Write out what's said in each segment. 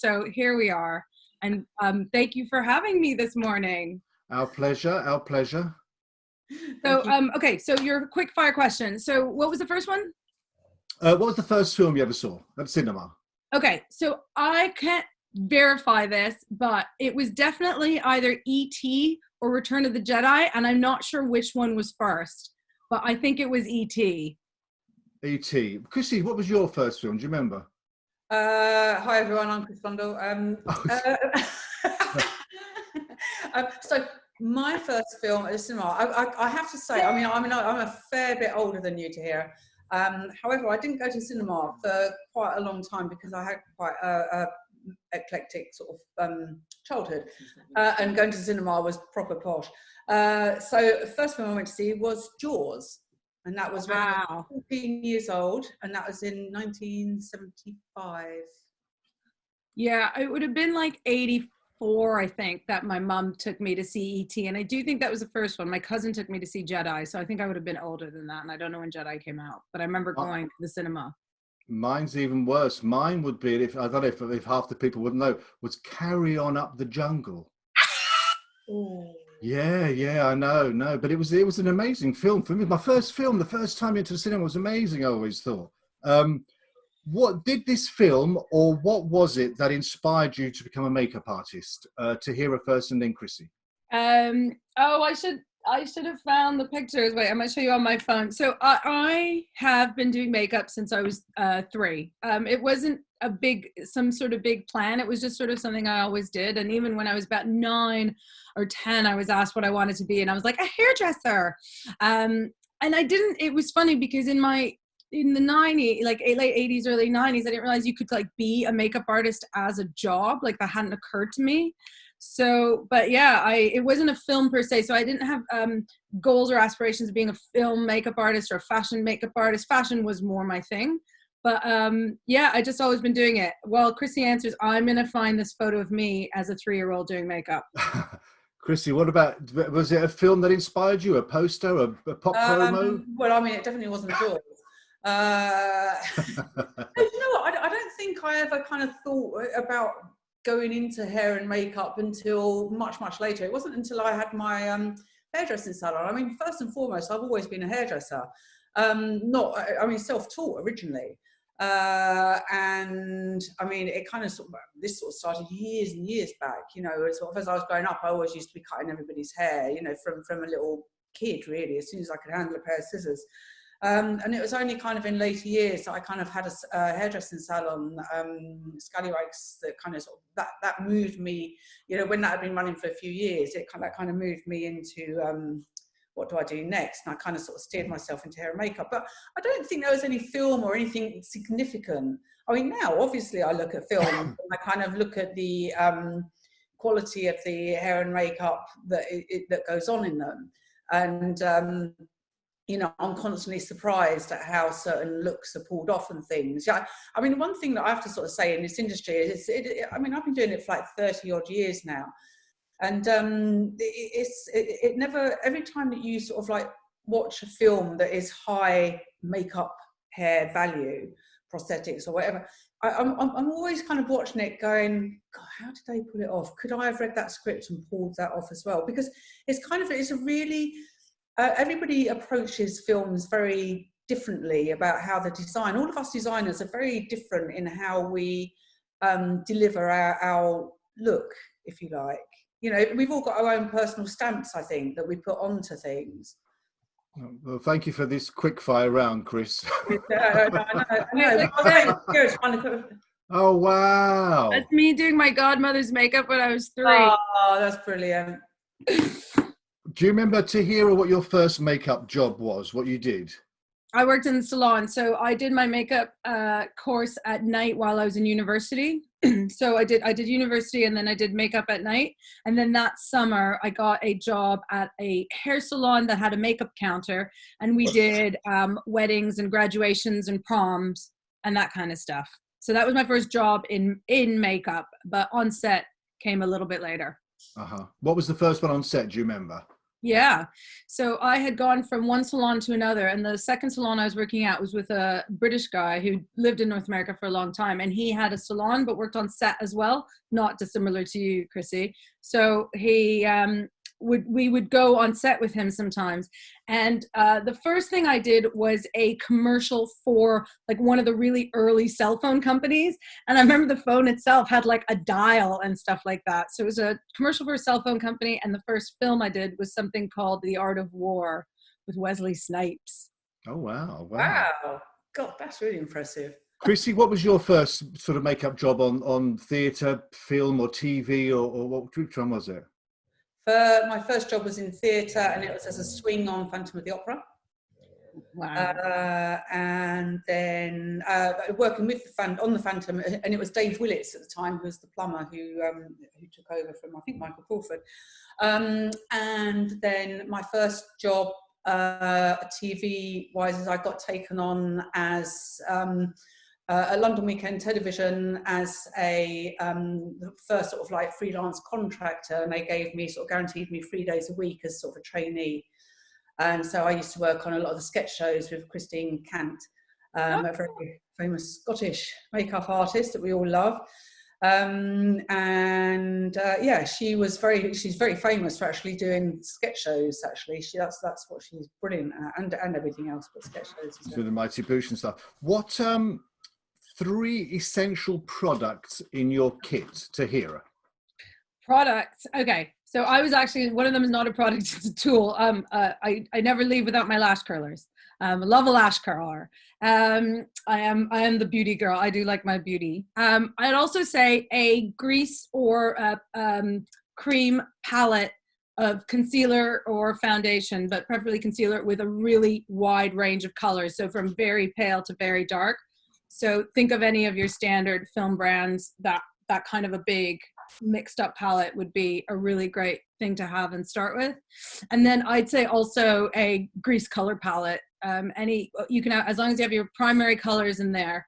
So here we are. And thank you for having me this morning. Our pleasure, our pleasure. So, okay, so your quick fire question. So what was the first one? What was the first film you ever saw at cinema? Okay, so I can't verify this, but it was definitely either E.T. or Return of the Jedi, and I'm not sure which one was first, but I think it was E.T. E.T. Chrissy, what was your first film? Do you remember? Hi everyone, I'm Chris Bundle. So my first film at the cinema, I have to say, I'm a fair bit older than you to here. However, I didn't go to cinema for quite a long time because I had quite a eclectic sort of childhood, and going to cinema was proper posh. So the first film I went to see was Jaws. And that was when I was 14 years old, and that was in 1975. Yeah, it would have been like 84, I think, that my mom took me to see E.T. And I do think that was the first one. My cousin took me to see Jedi, so I think I would have been older than that. And I don't know when Jedi came out, but I remember going to the cinema. Mine's even worse. Mine would be, I don't know if half the people would know, was Carry On Up the Jungle. Oh. Yeah, I know, no, but it was an amazing film for me. My first film, the first time into the cinema was amazing, I always thought. What did this film, or what was it that inspired you to become a makeup artist? To hear a first and then Chrissy. Oh, I should have found the pictures. Wait, I'm gonna show you on my phone. So I have been doing makeup since I was 3. It wasn't some sort of big plan. It was just sort of something I always did. And even when I was about 9 or 10, I was asked what I wanted to be, and I was like, a hairdresser. And I didn't. It was funny because in the 90s, like late 80s, early 90s, I didn't realize you could like be a makeup artist as a job. Like that hadn't occurred to me. So, but yeah, it wasn't a film per se. So I didn't have goals or aspirations of being a film makeup artist or a fashion makeup artist. Fashion was more my thing. But yeah, I just always been doing it. Well, Chrissy answers, I'm going to find this photo of me as a 3-year-old doing makeup. Chrissy, what about, was it a film that inspired you? A poster, a pop promo? Well, I mean, it definitely wasn't Jaws. You know what? I don't think I ever kind of thought about going into hair and makeup until much later. It wasn't until I had my hairdressing salon. I mean, first and foremost, I've always been a hairdresser. Self-taught originally. And I mean, it kind of this started years and years back. You know, sort of as I was growing up, I always used to be cutting everybody's hair. You know, from a little kid, really, as soon as I could handle a pair of scissors. And it was only kind of in later years that I kind of had a hairdressing salon, Scallywags, that kind of that moved me. You know, when that had been running for a few years, that kind of moved me into what do I do next? And I kind of sort of steered myself into hair and makeup. But I don't think there was any film or anything significant. I mean, now obviously I look at film and I kind of look at the quality of the hair and makeup that goes on in them, and you know, I'm constantly surprised at how certain looks are pulled off and things. Yeah, I mean, one thing that I have to sort of say in this industry is, I mean, I've been doing it for like 30 odd years now. And it never, every time that you sort of like watch a film that is high makeup, hair value, prosthetics or whatever, I'm always kind of watching it going, God, how did they pull it off? Could I have read that script and pulled that off as well? Because it's a really, everybody approaches films very differently about how they design. All of us designers are very different in how we deliver our look, if you like. You know, we've all got our own personal stamps, I think, that we put onto things. Well, thank you for this quick fire round, Chris. I know. Oh, wow. That's me doing my godmother's makeup when I was 3. Oh, that's brilliant. Do you remember, Tahira, what your first makeup job was, what you did? I worked in the salon. So I did my makeup course at night while I was in university. So I did university, and then I did makeup at night. And then that summer I got a job at a hair salon that had a makeup counter, and we did weddings and graduations and proms and that kind of stuff. So that was my first job in makeup, but on set came a little bit later. What was the first one on set? Do you remember? Yeah. So I had gone from one salon to another, and the second salon I was working at was with a British guy who lived in North America for a long time, and he had a salon but worked on set as well, not dissimilar to you, Chrissy. So he we would go on set with him sometimes. And the first thing I did was a commercial for like one of the really early cell phone companies. And I remember the phone itself had like a dial and stuff like that. So it was a commercial for a cell phone company. And the first film I did was something called The Art of War with Wesley Snipes. Oh, wow. Wow. God, that's really impressive. Chrissy, what was your first sort of makeup job on theatre, film or TV or which one was it? My first job was in theatre, and it was as a swing on Phantom of the Opera. Wow. And then working with on the Phantom, and it was Dave Willits at the time, who was the plumber who took over from, I think, Michael Crawford. And then my first job, TV-wise, is I got taken on as a London Weekend Television as the first sort of like freelance contractor, and they gave me guaranteed me 3 days a week as sort of a trainee. And so I used to work on a lot of the sketch shows with Christine Cant, a very famous Scottish makeup artist that we all love. Yeah, she's very famous for actually doing sketch shows. Actually, that's what she's brilliant at, and everything else, but sketch shows. So the Mighty Boosh and stuff. What 3 essential products in your kit to Hera? Products. Okay. So I was actually, one of them is not a product, it's a tool. I never leave without my lash curlers. I love a lash curler. I am the beauty girl. I do like my beauty. I'd also say a grease or cream palette of concealer or foundation, but preferably concealer with a really wide range of colors. So from very pale to very dark. So think of any of your standard film brands, that kind of a big mixed up palette would be a really great thing to have and start with. And then I'd say also a grease color palette. You can have, as long as you have your primary colors in there,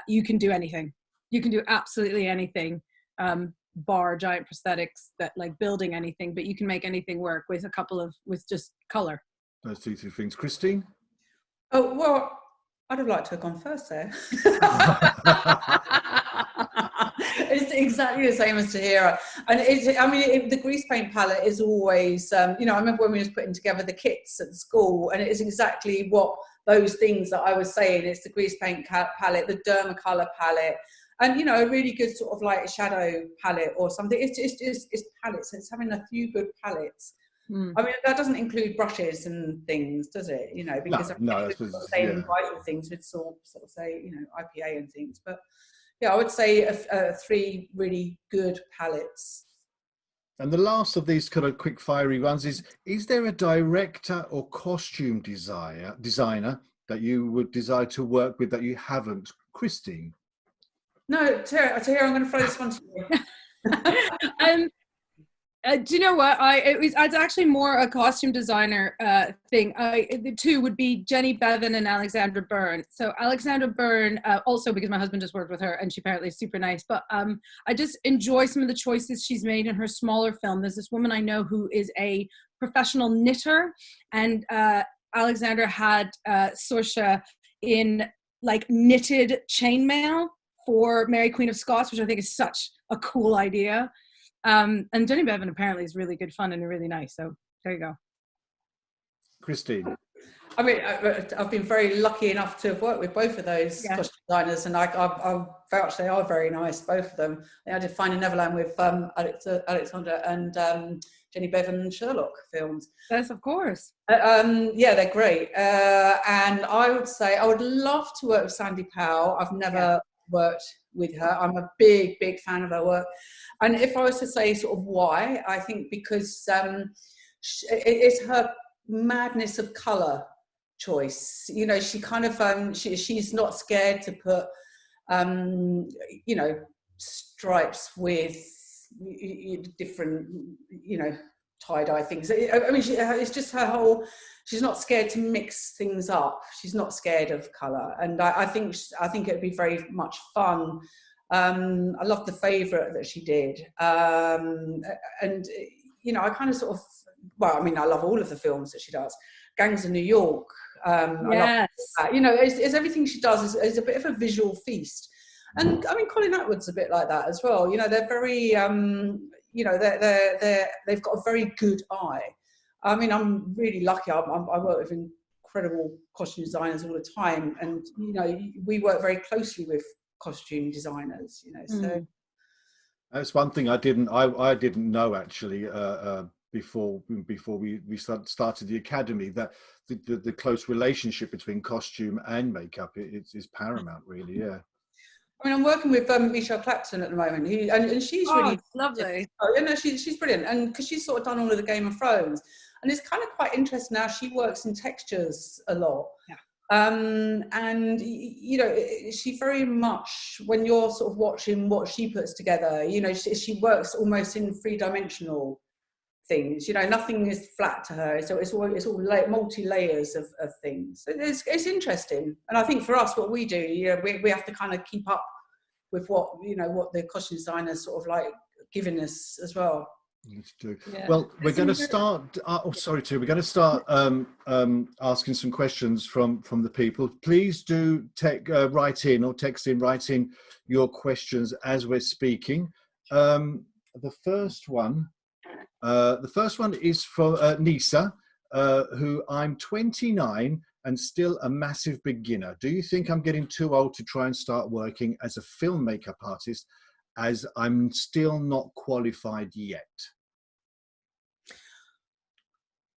you can do anything. You can do absolutely anything, bar giant prosthetics that like building anything, but you can make anything work with with just color. Those 2 things. Christine? Oh, well, I'd have liked to have gone first there. It's exactly the same as Tahira. And the grease paint palette is always, I remember when we was putting together the kits at the school, and it is exactly what those things that I was saying. It's the grease paint palette, the Dermacolor palette, and, a really good sort of like shadow palette or something. It's palettes. It's having a few good palettes. I mean, that doesn't include brushes and things, does it? Because it's saying vital things with sort of say, IPA and things. But yeah, I would say 3 really good palettes. And the last of these kind of quick fiery ones is there a director or costume designer that you would desire to work with that you haven't? Christine? No, Tahira, I'm going to throw this one to you. Do you know what? It's actually more a costume designer thing. The 2 would be Jenny Bevan and Alexandra Byrne. So Alexandra Byrne, also because my husband just worked with her and she apparently is super nice, but I just enjoy some of the choices she's made in her smaller film. There's this woman I know who is a professional knitter, and Alexandra had Saoirse in like knitted chainmail for Mary Queen of Scots, which I think is such a cool idea. And Jenny Bevan apparently is really good fun and really nice. So there you go. Christine? I mean, I've been very lucky enough to have worked with both of those costume designers, and I vouch they are very nice, both of them. I did Finding Neverland with Alexandra and Jenny Bevan Sherlock films. Yes, of course. Yeah, they're great. And I would say I would love to work with Sandy Powell. I've never worked with her. I'm a big fan of her work. And if I was to say sort of why, I think because it's her madness of colour choice. She kind of she's not scared to put stripes with different tie-dye things. I mean, it's just her whole. She's not scared to mix things up. She's not scared of colour, and I think it'd be very much fun. I love The Favourite that she did, and I kind of sort of well, I mean, I love all of the films that she does. Gangs of New York. I love that. You know, it's everything she does is a bit of a visual feast. And I mean, Colin Atwood's a bit like that as well. You know, they're very, you know, they've got a very good eye. I mean, I'm really lucky. I work with incredible costume designers all the time, and you know, we work very closely with costume designers. You know, so that's one thing I didn't know actually before we started the academy, that the close relationship between costume and makeup is paramount, really. Yeah. I mean, I'm working with Michelle Clapton at the moment, and she's really lovely. You know, she's brilliant, and because she's sort of done all of the Game of Thrones, and it's kind of quite interesting now. She works in textures a lot, and you know, she very much, when you're sort of watching what she puts together, you know, she works almost in three-dimensional things. You know, nothing is flat to her, so it's all multi layers of things. It's interesting, and I think for us, what we do, you know, we have to kind of keep up with what, you know, what the costume designers sort of like giving us as well. Let's do. Yeah. Well, we're going to start. We're going to start asking some questions from the people. Please do write in your questions as we're speaking. The first one is for Nisa, who I'm 29 and still a massive beginner. Do you think I'm getting too old to try and start working as a film makeup artist, as I'm still not qualified yet?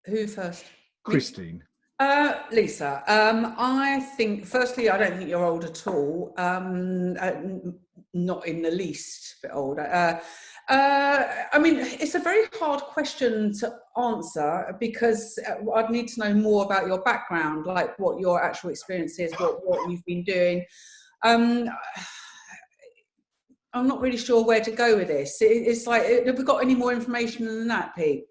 Who first? Christine. Lisa, I think, firstly, I don't think you're old at all. Not in the least bit old. I mean, it's a very hard question to answer, because I'd need to know more about your background, like what your actual experience is, what you've been doing. I'm not really sure where to go with this. It's like, have we got any more information than that, Pete?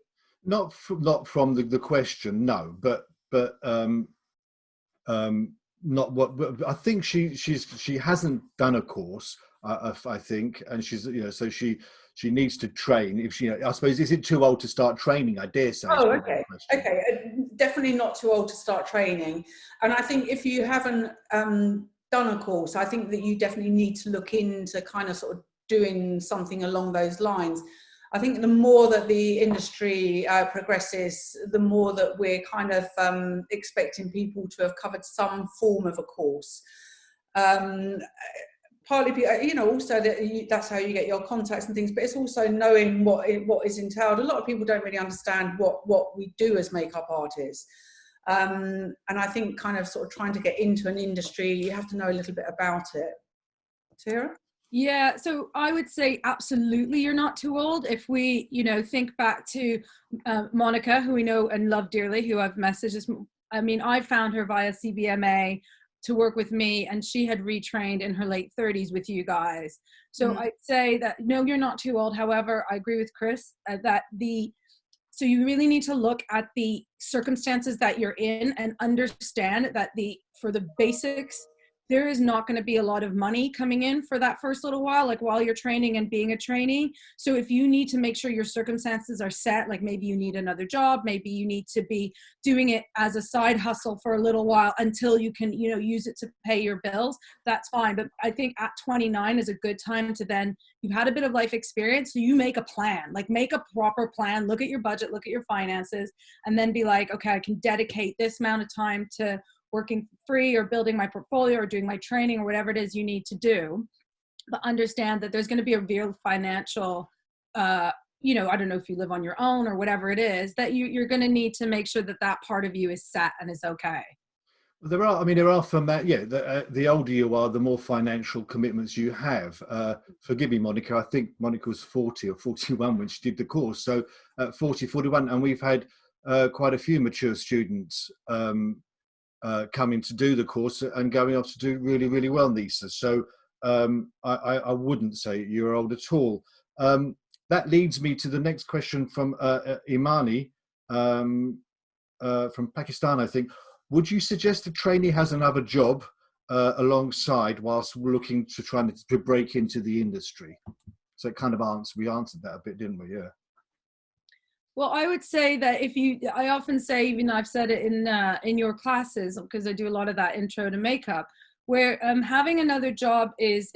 Not from the question, no, but not what. But I think she hasn't done a course. I think, and she's, you know, so she needs to train. If she, I suppose, is it too old to start training? I dare say. Oh, okay. Definitely not too old to start training. And I think if you haven't done a course, I think that you definitely need to look into kind of sort of doing something along those lines. I think the more that the industry progresses, the more that we're kind of expecting people to have covered some form of a course. Partly, you know, also that's how you get your contacts and things, but it's also knowing what is entailed. A lot of people don't really understand what we do as makeup artists. And I think kind of sort of trying to get into an industry, you have to know a little bit about it. Tara? Yeah, so I would say absolutely you're not too old. If we, you know, think back to Monica, who we know and love dearly, who I've messaged. I mean, I found her via CBMA to work with me, and she had retrained in her late 30s with you guys. So I'd say that, no, you're not too old. However, I agree with Chris so you really need to look at the circumstances that you're in and understand that for the basics, there is not going to be a lot of money coming in for that first little while, like while you're training and being a trainee. So if you need to make sure your circumstances are set, like maybe you need another job, maybe you need to be doing it as a side hustle for a little while until you can, you know, use it to pay your bills, that's fine. But I think at 29 is a good time to then, you've had a bit of life experience, so you make a plan, like make a proper plan, look at your budget, look at your finances, and then be like, okay, I can dedicate this amount of time to working free or building my portfolio or doing my training or whatever it is you need to do. But understand that there's going to be a real financial, you know, I don't know if you live on your own or whatever it is, that you're going to need to make sure that that part of you is set and is okay. There are the older you are, the more financial commitments you have. Forgive me, Monica, I think Monica was 40 or 41 when she did the course. So 40, 41, and we've had quite a few mature students coming to do the course and going off to do really, really well, Nisa. So I wouldn't say you're old at all. That leads me to the next question from Imani from Pakistan, I think. Would you suggest a trainee has another job alongside whilst looking to try to break into the industry? So it kind of we answered that a bit, didn't we? Yeah. Well, I would say that I often say, even I've said it in your classes, because I do a lot of that intro to makeup, where having another job is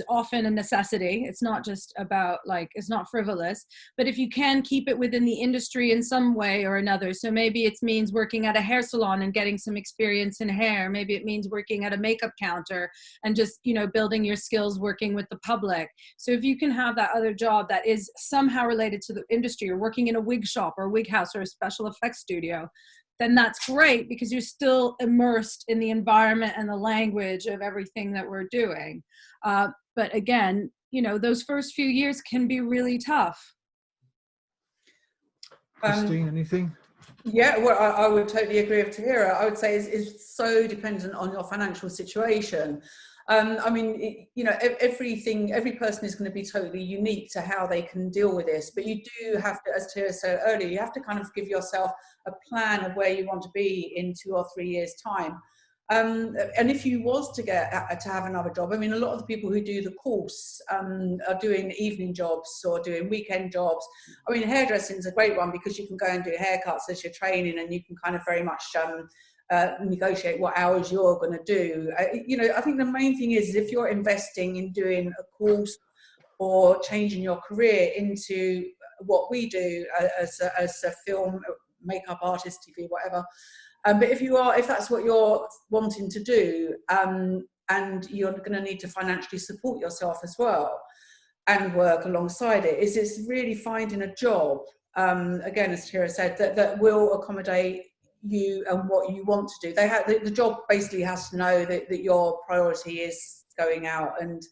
often a necessity. It's not just about, like, it's not frivolous, but if you can keep it within the industry in some way or another. So maybe it means working at a hair salon and getting some experience in hair. Maybe it means working at a makeup counter and just, building your skills working with the public. So if you can have that other job that is somehow related to the industry, or working in a wig shop or a wig house or a special effects studio, then that's great, because you're still immersed in the environment and the language of everything that we're doing. But again, those first few years can be really tough. Christine, anything? Yeah, well, I would totally agree with Tahira. I would say it's so dependent on your financial situation. I mean, every person is going to be totally unique to how they can deal with this. But you do have to, as Tahira said earlier, you have to kind of give yourself a plan of where you want to be in 2 or 3 years' time. And if you was to get to have another job, I mean, a lot of the people who do the course are doing evening jobs or doing weekend jobs. I mean, hairdressing is a great one, because you can go and do haircuts as you're training, and you can kind of very much negotiate what hours you're going to do. I think the main thing is, if you're investing in doing a course or changing your career into what we do as a film, makeup artist, TV, whatever. But if that's what you're wanting to do, and you're going to need to financially support yourself as well and work alongside it, it's really finding a job, again, as Tahira said, that will accommodate you and what you want to do. The job basically has to know that your priority is going out, and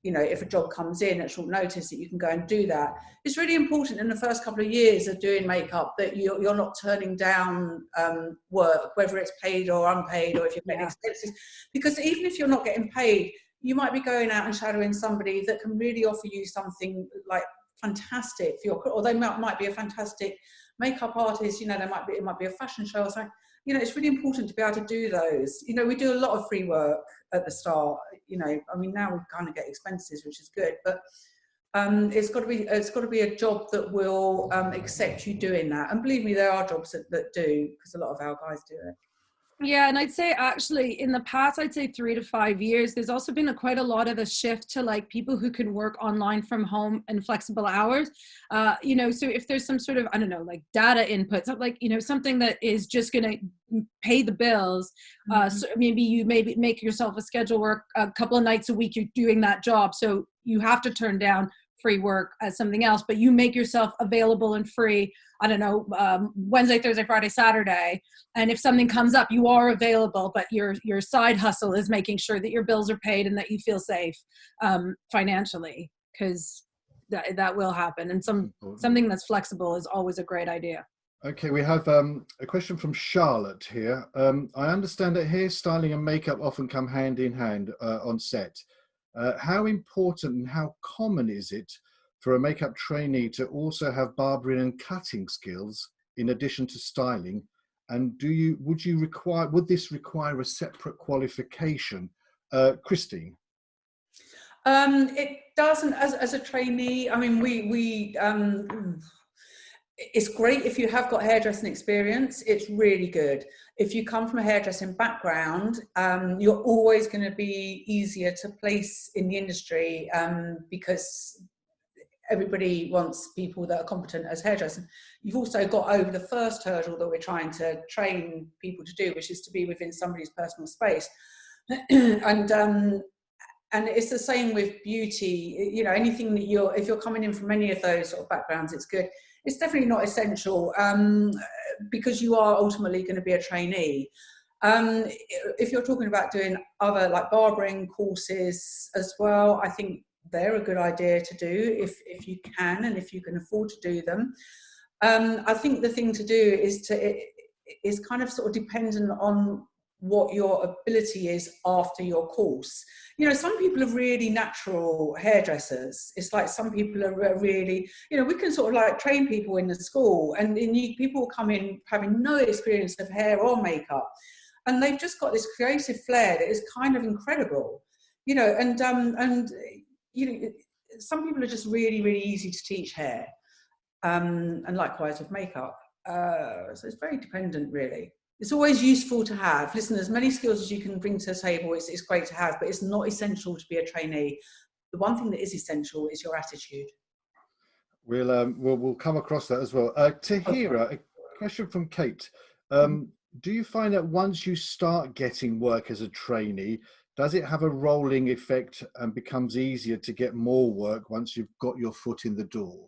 if a job comes in at short notice, that you can go and do that. It's really important in the first couple of years of doing makeup that you're not turning down work, whether it's paid or unpaid, or if you're getting expenses. Because even if you're not getting paid, you might be going out and shadowing somebody that can really offer you something like fantastic for your, or they might be a fantastic makeup artist. It might be a fashion show or something. It's really important to be able to do those. We do a lot of free work at the start. I mean, now we kind of get expenses, which is good, but it's got to be a job that will accept you doing that. And believe me, there are jobs that do, because a lot of our guys do it. Yeah, and I'd say actually in the past, I'd say 3 to 5 years, there's also been quite a lot of a shift to, like, people who can work online from home and flexible hours. So if there's some sort of, I don't know, like data input, something that is just going to pay the bills. So maybe you make yourself a schedule work a couple of nights a week, you're doing that job. So you have to turn down free work as something else, but you make yourself available and free, I don't know, Wednesday, Thursday, Friday, Saturday. And if something comes up, you are available, but your side hustle is making sure that your bills are paid and that you feel safe financially, because that will happen. And something that's flexible is always a great idea. Okay, we have a question from Charlotte here. I understand that hairstyling and makeup often come hand in hand on set. How important and how common is it for a makeup trainee to also have barbering and cutting skills in addition to styling? And would this require a separate qualification? Christine? It doesn't, as a trainee. I mean, it's great if you have got hairdressing experience. It's really good. If you come from a hairdressing background, you're always going to be easier to place in the industry, because everybody wants people that are competent as hairdressers. You've also got over the first hurdle that we're trying to train people to do, which is to be within somebody's personal space. And it's the same with beauty. Anything that if you're coming in from any of those sort of backgrounds, it's good. It's definitely not essential, because you are ultimately going to be a trainee. If you're talking about doing other, like, barbering courses as well, I think they're a good idea to do if you can and if you can afford to do them. I think the thing to do is kind of sort of dependent on what your ability is after your course. Some people are really natural hairdressers. It's like some people are really, we can sort of like train people in the school, and people come in having no experience of hair or makeup, and they've just got this creative flair that is kind of incredible, and some people are just really, really easy to teach hair. and likewise with makeup. So it's very dependent, really. It's always useful to have. Listen, as many skills as you can bring to the table, it's great to have, but it's not essential to be a trainee. The one thing that is essential is your attitude. We'll come across that as well. Tahira, a question from Kate. Do you find that once you start getting work as a trainee, does it have a rolling effect and becomes easier to get more work once you've got your foot in the door?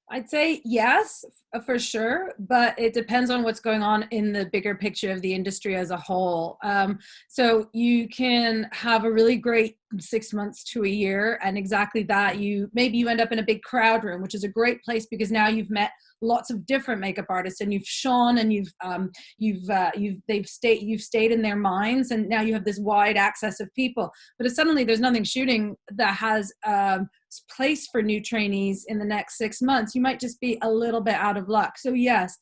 I'd say yes, for sure, but it depends on what's going on in the bigger picture of the industry as a whole. So you can have a really great 6 months to a year, and exactly that, maybe you end up in a big crowd room, which is a great place because now you've met lots of different makeup artists and you've shone and you've stayed in their minds, and now you have this wide access of people. But if suddenly there's nothing shooting that has place for new trainees in the next 6 months, you might just be a little bit out of luck. So yes,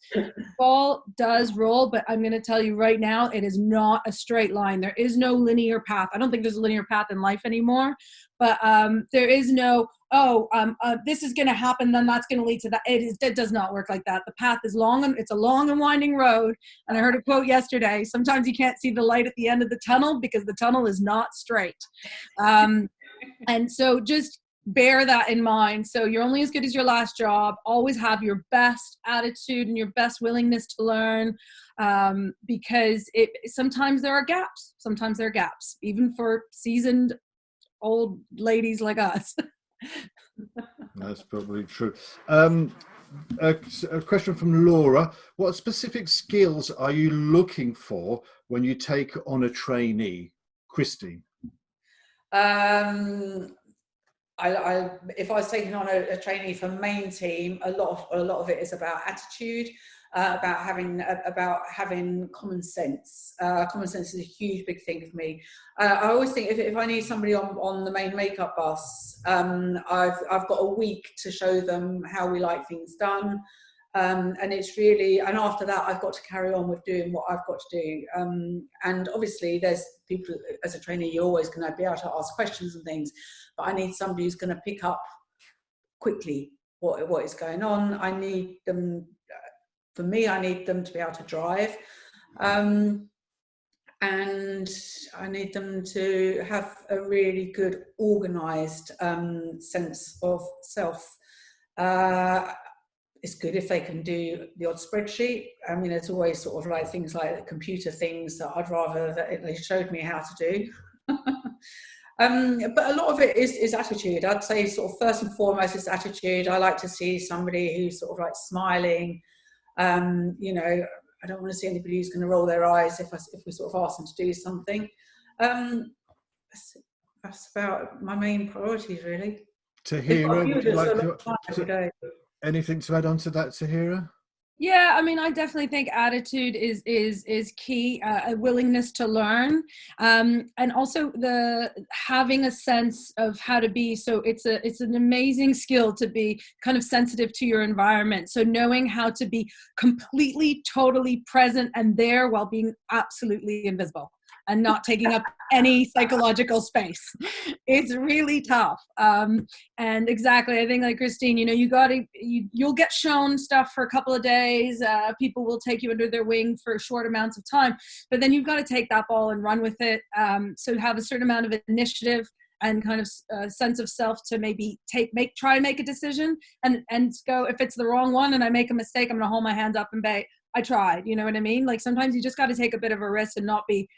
ball does roll, but I'm going to tell you right now, it is not a straight line. There is no linear path. I don't think there's a linear path in life anymore, but there is no, this is going to happen, then that's going to lead to that. It does not work like that. The path is long, and it's a long and winding road. And I heard a quote yesterday, sometimes you can't see the light at the end of the tunnel because the tunnel is not straight. And so just bear that in mind. So you're only as good as your last job. Always have your best attitude and your best willingness to learn, because sometimes there are gaps. Sometimes there are gaps, even for seasoned old ladies like us. That's probably true. A question from Laura. What specific skills are you looking for when you take on a trainee? Christine. If I was taking on a trainee for main team, a lot of it is about attitude, about having common sense. Common sense is a huge big thing for me. I always think if I need somebody on the main makeup bus, I've got a week to show them how we like things done. And it's really, and after that, I've got to carry on with doing what I've got to do. And obviously there's people, as a trainee, you're always going to be able to ask questions and things, but I need somebody who's going to pick up quickly what is going on. I need them, for me, I need them to be able to drive. And I need them to have a really good organised sense of self. It's good if they can do the odd spreadsheet. I mean, it's always sort of like things like computer things that I'd rather that they showed me how to do. But a lot of it is attitude. I'd say sort of first and foremost is attitude. I like to see somebody who's sort of like smiling. You know, I don't want to see anybody who's going to roll their eyes if we sort of ask them to do something. That's about my main priorities, really. Tahira, would you like anything to add on to that, Tahira? Yeah, I mean, I definitely think attitude is key, a willingness to learn, and also having a sense of how to be. So it's an amazing skill to be kind of sensitive to your environment. So knowing how to be completely, totally present and there while being absolutely invisible and not taking up any psychological space. It's really tough. And exactly, I think like Christine, you know, you'll get shown stuff for a couple of days. People will take you under their wing for short amounts of time, but then you've got to take that ball and run with it. So have a certain amount of initiative and kind of sense of self to maybe try and make a decision and go, if it's the wrong one and I make a mistake, I'm gonna hold my hands up and say, I tried, you know what I mean? Like sometimes you just got to take a bit of a risk and not be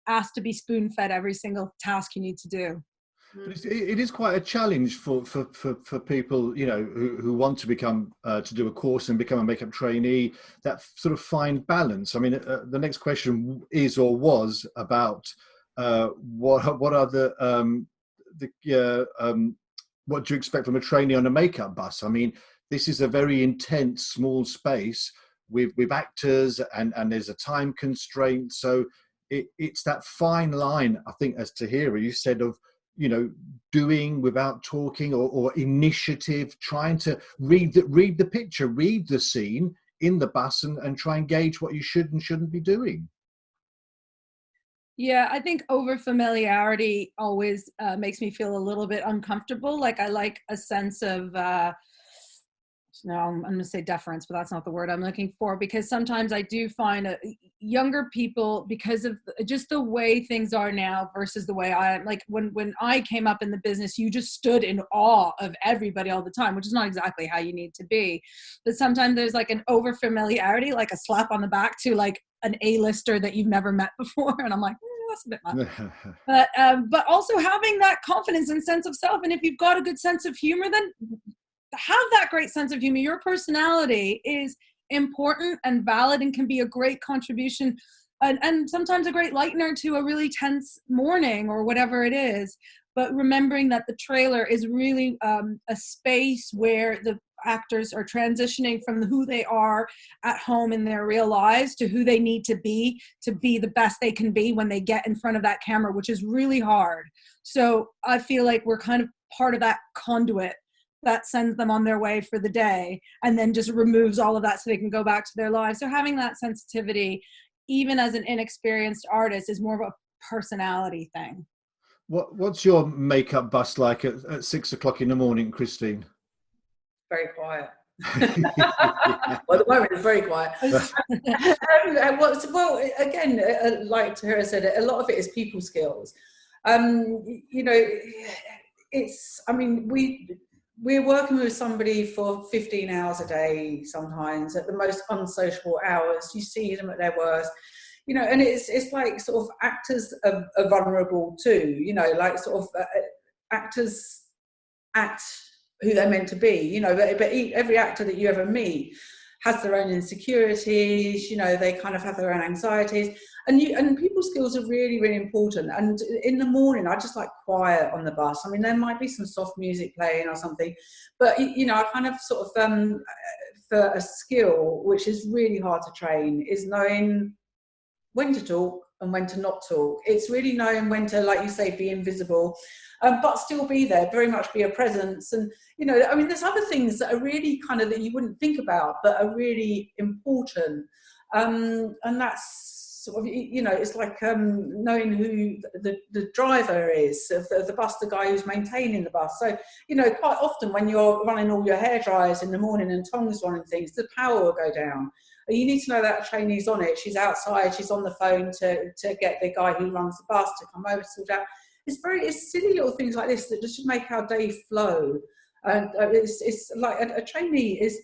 asked to be spoon-fed every single task you need to do. But it is quite a challenge for people, you know, who want to become to do a course and become a makeup trainee. That sort of fine balance. I mean, the next question is or was about what are what do you expect from a trainee on a makeup bus? I mean, this is a very intense, small space with actors, and there's a time constraint. So it's that fine line, I think, as Tahira, you said, of, you know, doing without talking, or initiative, trying to read the picture, read the scene in the bus and try and gauge what you should and shouldn't be doing. Yeah, I think over familiarity always makes me feel a little bit uncomfortable. Like I like a sense of no, I'm going to say deference, but that's not the word I'm looking for, because sometimes I do find younger people, because of just the way things are now versus the way like when I came up in the business, you just stood in awe of everybody all the time, which is not exactly how you need to be. But sometimes there's like an over familiarity, like a slap on the back to like an A-lister that you've never met before. And I'm like, that's a bit much. But also having that confidence and sense of self. And if you've got a good sense of humor, then have that great sense of humor. Your personality is important and valid and can be a great contribution and sometimes a great lightener to a really tense morning or whatever it is. But remembering that the trailer is really a space where the actors are transitioning from who they are at home in their real lives to who they need to be the best they can be when they get in front of that camera, which is really hard. So I feel like we're kind of part of that conduit that sends them on their way for the day and then just removes all of that so they can go back to their lives. So having that sensitivity, even as an inexperienced artist, is more of a personality thing. What's your makeup bust like at 6 o'clock in the morning, Christine? Very quiet. Well, at the moment it's very quiet. Well, again, like Tahira said, a lot of it is people skills. You know, we're working with somebody for 15 hours a day, sometimes at the most unsociable hours. You see them at their worst, you know, and it's like sort of actors are vulnerable too, you know, like sort of actors act who they're meant to be, you know, but every actor that you ever meet has their own insecurities, you know, they kind of have their own anxieties, and people skills are really, really important. And in the morning, I just like quiet on the bus. I mean, there might be some soft music playing or something, but, you know, I kind of sort of, for a skill, which is really hard to train, is knowing when to talk and when to not talk. It's really knowing when to, like you say, be invisible, but still be there, very much be a presence. And, you know, I mean, there's other things that are really kind of that you wouldn't think about, but are really important. And that's sort of, you know, it's like knowing who the driver is of the bus, the guy who's maintaining the bus. So, you know, quite often when you're running all your hair dryers in the morning and tongs on and things, the power will go down. You need to know that a trainee's on it. She's outside, she's on the phone to get the guy who runs the bus to come over to sort out. It's silly little things like this that just make our day flow. And it's like a trainee is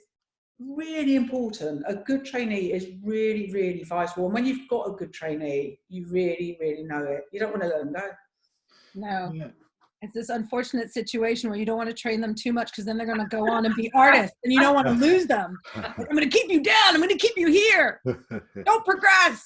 really important. A good trainee is really, really vital. And when you've got a good trainee, you really, really know it. You don't want to let them go. No. Yeah. It's this unfortunate situation where you don't want to train them too much because then they're going to go on and be artists and you don't want to lose them. Like, I'm going to keep you down. I'm going to keep you here. Don't progress.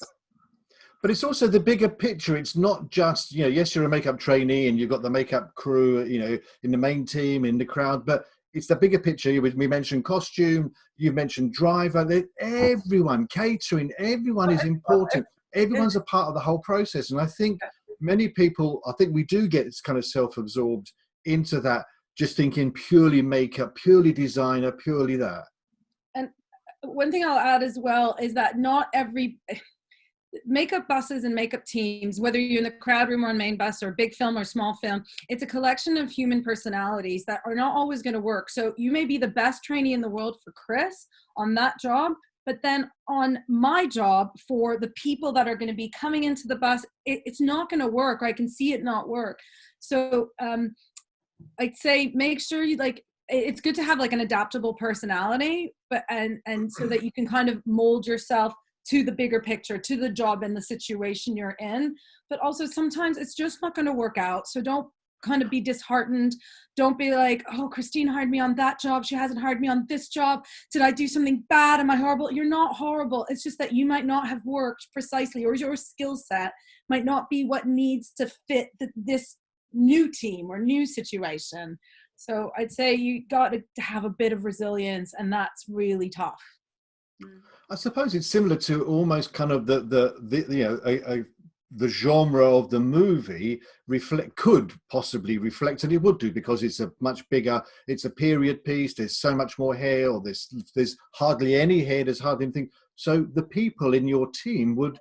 But it's also the bigger picture. It's not just, you know, yes, you're a makeup trainee and you've got the makeup crew, you know, in the main team, in the crowd, but it's the bigger picture. We mentioned costume, you mentioned driver, everyone, catering, everyone is important. Everyone's a part of the whole process. And I think many people, we do get kind of self-absorbed into that, just thinking purely makeup, purely designer, purely that. And one thing I'll add as well is that not every makeup buses and makeup teams, whether you're in the crowd room or on main bus or big film or small film, it's a collection of human personalities that are not always going to work. So you may be the best trainee in the world for Chris on that job, but then on my job for the people that are going to be coming into the bus, it's not going to work, or I can see it not work. So I'd say make sure you it's good to have like an adaptable personality, but and so that you can kind of mold yourself to the bigger picture, to the job and the situation you're in. But also sometimes it's just not going to work out. So don't kind of be disheartened. Don't be like, oh, Christine hired me on that job. She hasn't hired me on this job. Did I do something bad? Am I horrible? You're not horrible. It's just that you might not have worked precisely, or your skill set might not be what needs to fit this new team or new situation. So I'd say you got to have a bit of resilience, and that's really tough. I suppose it's similar to almost kind of the genre of the movie could possibly reflect, and it would do, because it's a much bigger, it's a period piece. There's so much more hair, or there's hardly any hair. There's hardly anything. So the people in your team would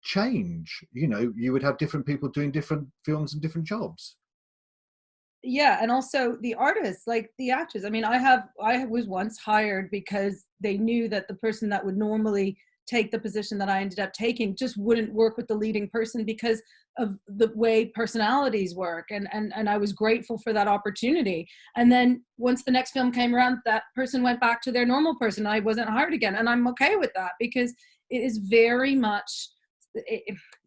change. You know, you would have different people doing different films and different jobs. yeah, and also the artists, like the actors. I mean, I was once hired because they knew that the person that would normally take the position that I ended up taking just wouldn't work with the leading person because of the way personalities work, and I was grateful for that opportunity. And then once the next film came around, that person went back to their normal person. I wasn't hired again, and I'm okay with that because it is very much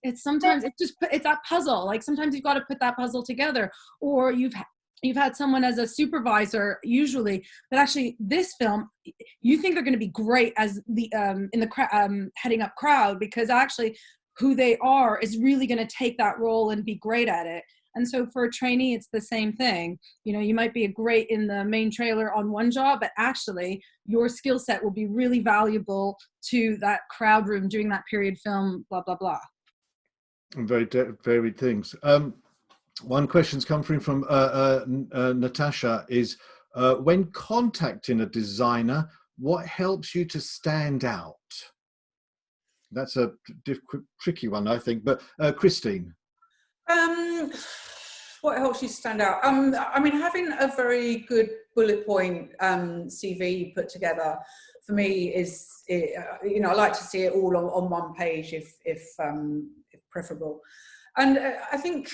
it's sometimes it's that puzzle. Like sometimes you've got to put that puzzle together, or you've had someone as a supervisor usually, but actually this film you think they're going to be great as the in the heading up crowd, because actually who they are is really going to take that role and be great at it. And so for a trainee, it's the same thing. You know, you might be great in the main trailer on one job, but actually your skill set will be really valuable to that crowd room doing that period film, blah, blah, blah. Very varied things. One question's come through from Natasha is, when contacting a designer, what helps you to stand out? That's a tricky one, I think, but Christine. What helps you stand out? I mean, having a very good bullet point CV put together for me is, you know, I like to see it all on one page if preferable. And I think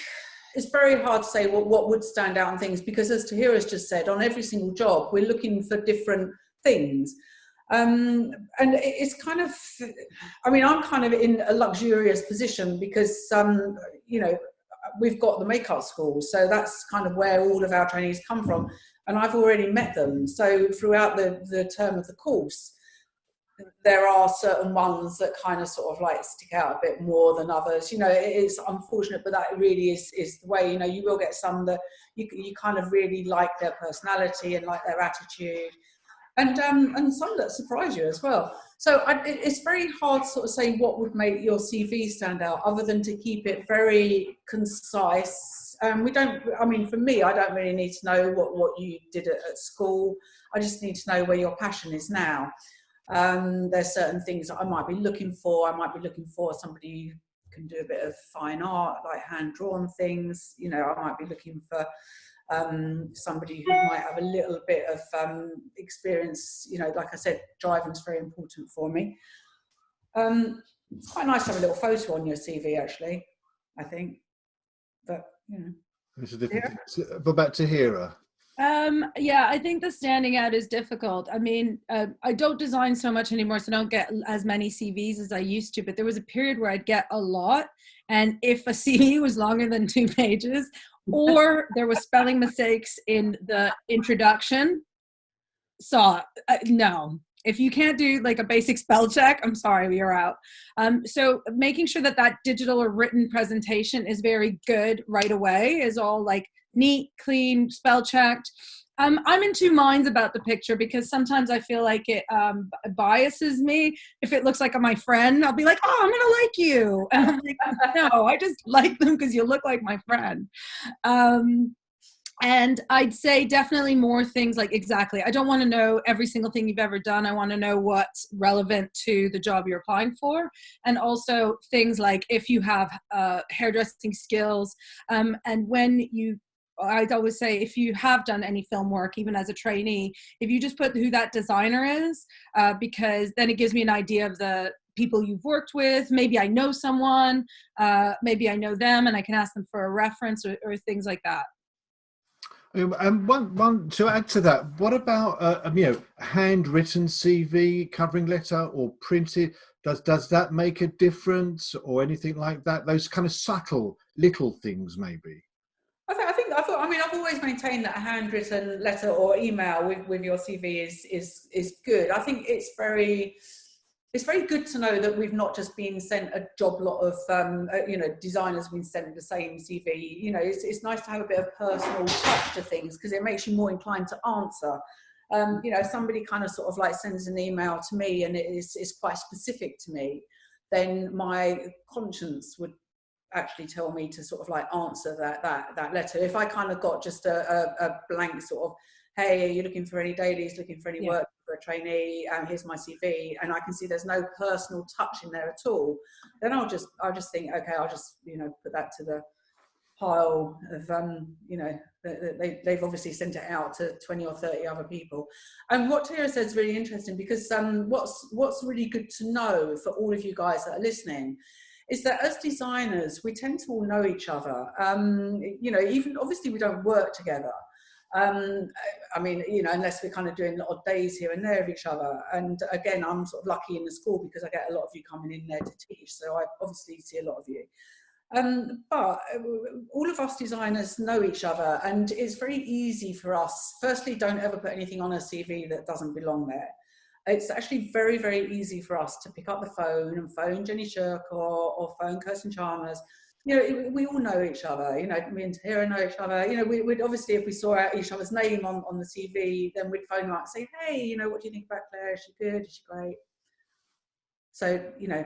it's very hard to say what would stand out in things, because as Tahira's just said, on every single job, we're looking for different things. And it's kind of, I mean, I'm kind of in a luxurious position because, you know, we've got the makeup school, so that's kind of where all of our trainees come from, and I've already met them. So throughout the term of the course, there are certain ones that kind of sort of like stick out a bit more than others. You know, it is unfortunate, but that really is the way. You know, you will get some that you kind of really like their personality and like their attitude, and some that surprise you as well. So it's very hard to sort of say what would make your CV stand out, other than to keep it very concise. We don't, I mean, for me, I don't really need to know what you did at school. I just need to know where your passion is now. There's certain things that I might be looking for. I might be looking for somebody who can do a bit of fine art, like hand-drawn things. You know, I might be looking for somebody who might have a little bit of experience. You know, like I said, driving's very important for me. It's quite nice to have a little photo on your CV, actually, I think. But, you know. It's a different thing. But back to Tahira. Yeah, I think the standing out is difficult. I mean, I don't design so much anymore, so I don't get as many CVs as I used to, but there was a period where I'd get a lot. And if a CV was longer than 2 pages, or there was spelling mistakes in the introduction, so no. If you can't do like a basic spell check, I'm sorry, you're out. So making sure that digital or written presentation is very good right away is all like neat, clean, spell checked. I'm in 2 minds about the picture, because sometimes I feel like it biases me. If it looks like my friend, I'll be like, oh, I'm gonna like you. And I'm like, no, I just like them because you look like my friend. And I'd say definitely more things like, exactly, I don't want to know every single thing you've ever done. I want to know what's relevant to the job you're applying for. And also things like if you have hairdressing skills, and when I'd always say, if you have done any film work, even as a trainee, if you just put who that designer is, because then it gives me an idea of the people you've worked with. Maybe I know someone, maybe I know them and I can ask them for a reference or things like that. And one to add to that, what about you know, handwritten CV, covering letter, or printed? Does that make a difference, or anything like that? Those kind of subtle little things, maybe. I mean, I've always maintained that a handwritten letter or email with your CV is good. I think it's very good to know that we've not just been sent a job lot of, you know, designers been sent the same CV. You know, it's nice to have a bit of personal touch to things, because it makes you more inclined to answer. You know, if somebody kind of sort of like sends an email to me and it's quite specific to me, then my conscience would actually tell me to sort of like answer that letter. If I kind of got just a blank sort of, hey, are you looking for any dailies, looking for any work for a trainee, here's my CV, and I can see there's no personal touch in there at all, then I'll just think, okay, I'll just, you know, put that to the pile of, you know, they've obviously sent it out to 20 or 30 other people. And what Tara says is really interesting, because what's really good to know for all of you guys that are listening is that as designers, we tend to all know each other. You know, even obviously we don't work together. I mean, you know, unless we're kind of doing odd days here and there of each other. And again, I'm sort of lucky in the school because I get a lot of you coming in there to teach. So I obviously see a lot of you. But all of us designers know each other, and it's very easy for us. Firstly, don't ever put anything on a CV that doesn't belong there. It's actually very, very easy for us to pick up the phone and phone Jenny Shirk or phone Kirsten Chalmers. You know, we all know each other. You know, me and Tahira know each other. You know, we'd obviously, if we saw each other's name on the CV, then we'd phone her and say, hey, you know, what do you think about Claire? Is she good? Is she great? So, you know.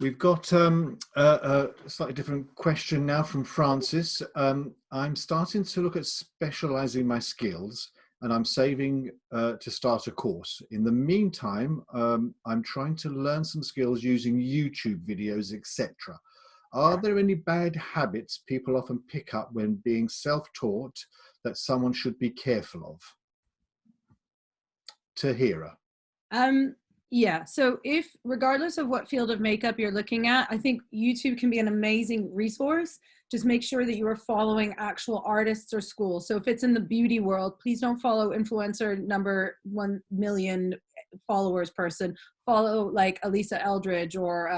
We've got a slightly different question now from Francis. I'm starting to look at specialising my skills, and I'm saving to start a course. In the meantime, I'm trying to learn some skills using YouTube videos, etc. Are there any bad habits people often pick up when being self-taught that someone should be careful of? Tahira. Yeah, so if, regardless of what field of makeup you're looking at, I think YouTube can be an amazing resource. Just make sure that you are following actual artists or schools. So if it's in the beauty world, please don't follow influencer number 1 million followers person. Follow like Elisa Eldridge or,